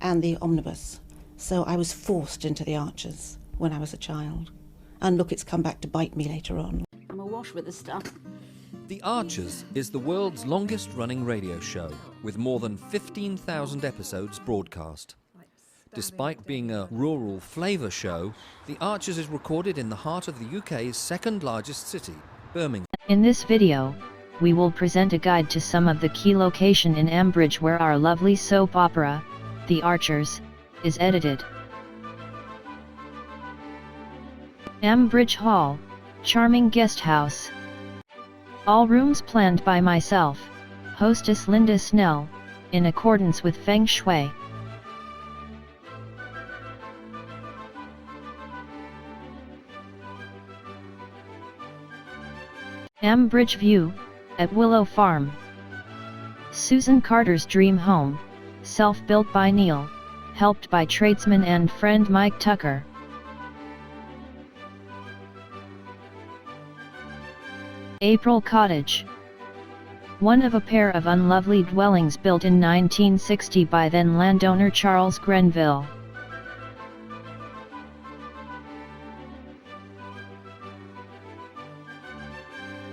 and the omnibus. So I was forced into the Archers when I was a child. And look, it's come back to bite me later on. I'm awash with the stuff. The Archers is the world's longest-running radio show, with more than 15,000 episodes broadcast. Despite being a rural flavour show, The Archers is recorded in the heart of the UK's second-largest city, Birmingham. In this video, we will present a guide to some of the key location in Ambridge where our lovely soap opera, The Archers, is edited. Ambridge Hall, charming guest house. All rooms planned by myself, hostess Lynda Snell, in accordance with Feng Shui. Ambridge View, at Willow Farm. Susan Carter's dream home, self-built by Neil, helped by tradesman and friend Mike Tucker. April Cottage. One of a pair of unlovely dwellings built in 1960 by then landowner Charles Grenville.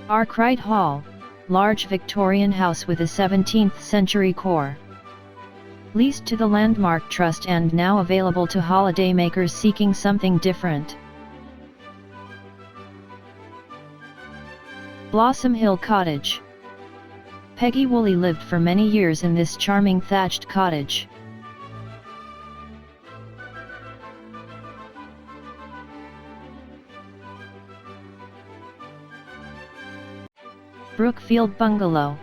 Arkwright Hall, large Victorian house with a 17th century core. Leased to the Landmark Trust and now available to holidaymakers seeking something different. Blossom Hill Cottage. Peggy Woolley lived for many years in this charming thatched cottage. Brookfield Bungalow.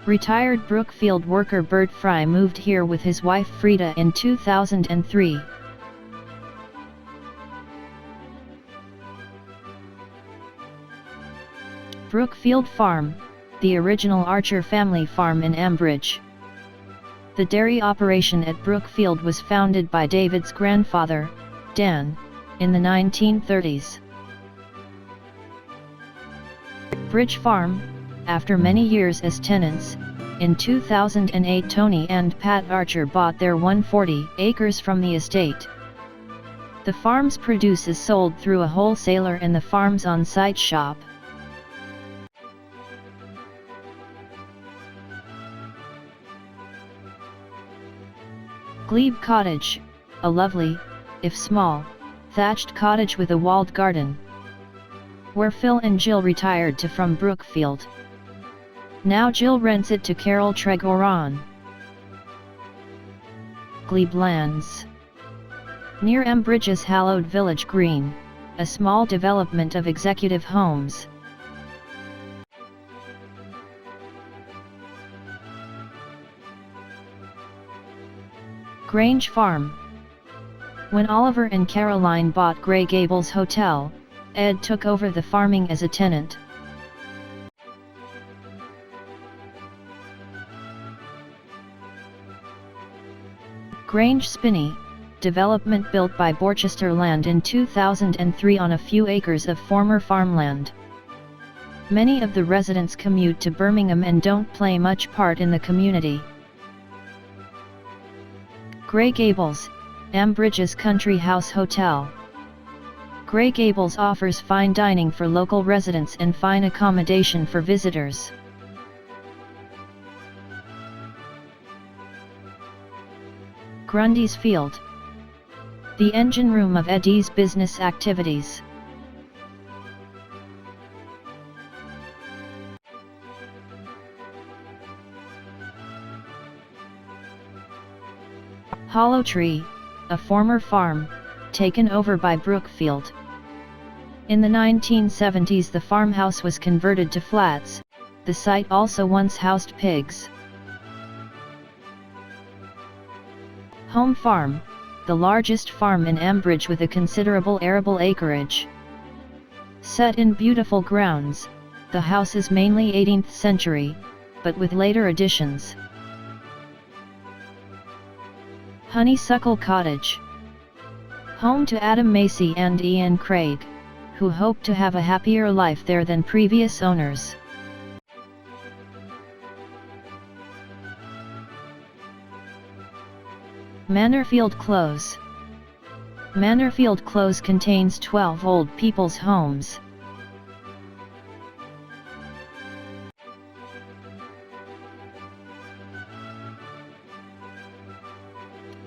Retired Brookfield worker Bert Fry moved here with his wife Freda in 2003. Brookfield Farm, the original Archer family farm in Ambridge. The dairy operation at Brookfield was founded by David's grandfather, Dan, in the 1930s. Bridge Farm, after many years as tenants, in 2008 Tony and Pat Archer bought their 140 acres from the estate. The farm's produce is sold through a wholesaler and the farm's on-site shop. Glebe Cottage, a lovely, if small, thatched cottage with a walled garden, where Phil and Jill retired to from Brookfield. Now Jill rents it to Carol Tregoran. Glebe Lands. Near Ambridge's hallowed village green, a small development of executive homes. Grange Farm. When Oliver and Caroline bought Grey Gables Hotel, Ed took over the farming as a tenant. Grange Spinney, development built by Borchester Land in 2003 on a few acres of former farmland. Many of the residents commute to Birmingham and don't play much part in the community. Grey Gables, Ambridge's country house hotel. Grey Gables offers fine dining for local residents and fine accommodation for visitors. Grundy's Field. The engine room of Eddie's business activities. Hollow Tree, a former farm, taken over by Brookfield. In the 1970s the farmhouse was converted to flats. The site also once housed pigs. Home Farm, the largest farm in Ambridge with a considerable arable acreage. Set in beautiful grounds, the house is mainly 18th century, but with later additions. Honeysuckle Cottage. Home to Adam Macy and Ian Craig, who hope to have a happier life there than previous owners. Manorfield Close. Manorfield Close contains 12 old people's homes.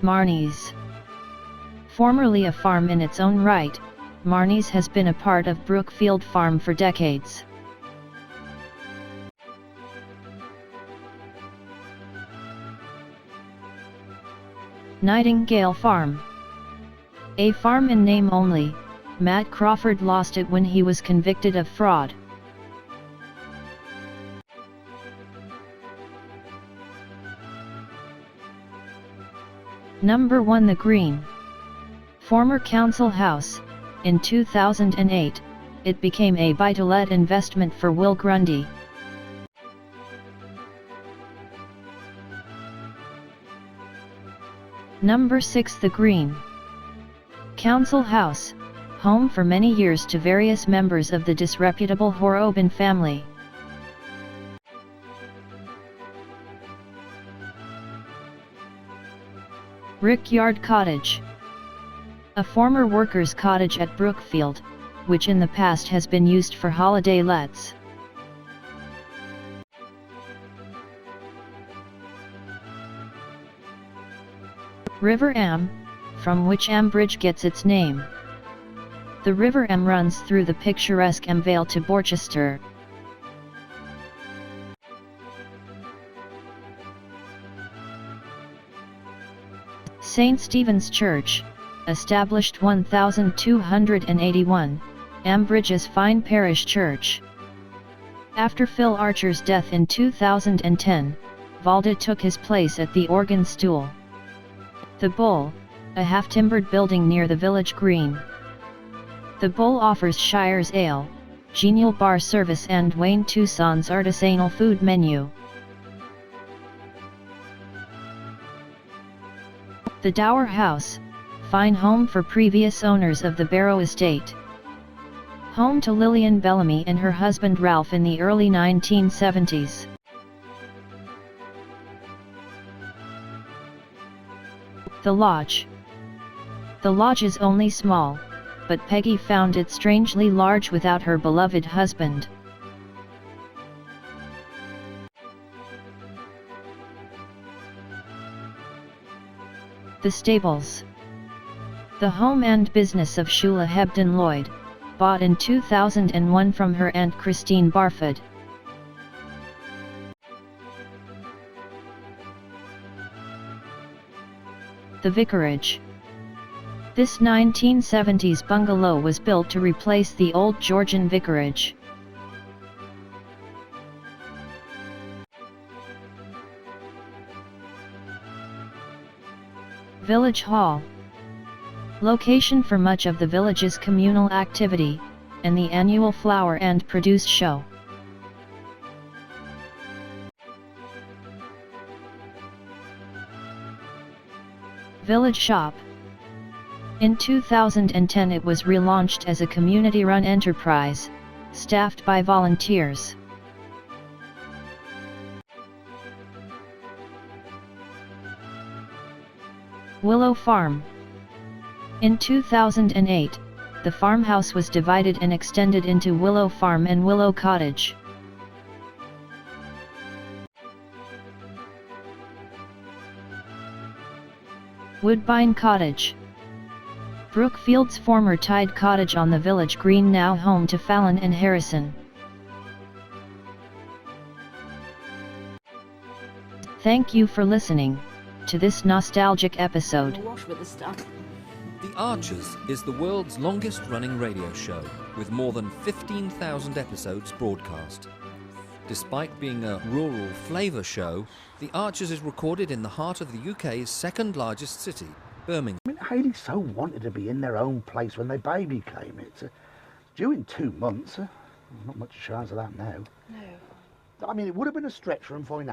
Marnies. Formerly a farm in its own right, Marnies has been a part of Brookfield Farm for decades. Nightingale Farm. A farm in name only, Matt Crawford lost it when he was convicted of fraud. Number 1 The Green. Former council house, in 2008, it became a buy-to-let investment for Will Grundy. Number 6 The Green. Council house, home for many years to various members of the disreputable Horobin family. Rickyard Cottage. A former workers' cottage at Brookfield, which in the past has been used for holiday lets. River Am, from which Ambridge gets its name. The River Am runs through the picturesque Am Vale to Borchester. St. Stephen's Church, established 1281, Ambridge's fine parish church. After Phil Archer's death in 2010, Valda took his place at the organ stool. The Bull, a half-timbered building near the village green. The Bull offers Shire's Ale, genial bar service and Wayne Tucson's artisanal food menu. The Dower House, fine home for previous owners of the Barrow estate. Home to Lillian Bellamy and her husband Ralph in the early 1970s. The Lodge. The lodge is only small, but Peggy found it strangely large without her beloved husband. The Stables. The home and business of Shula Hebden Lloyd, bought in 2001 from her aunt Christine Barfoot. The Vicarage. This 1970s bungalow was built to replace the old Georgian vicarage. Village Hall. Location for much of the village's communal activity, and the annual flower and produce show. Village Shop. In 2010 it was relaunched as a community-run enterprise, staffed by volunteers. Willow Farm. In 2008, the farmhouse was divided and extended into Willow Farm and Willow Cottage. Woodbine Cottage. Brookfield's former tied cottage on the village green, now home to Fallon and Harrison. Thank you for listening to this nostalgic episode. The Archers is the world's longest running radio show, with more than 15,000 episodes broadcast. Despite being a rural flavour show, The Archers is recorded in the heart of the UK's second largest city, Birmingham. I mean, Hayley so wanted to be in their own place when their baby came. It's due in 2 months. Not much chance of that now. No. I mean, it would have been a stretch for them finding out.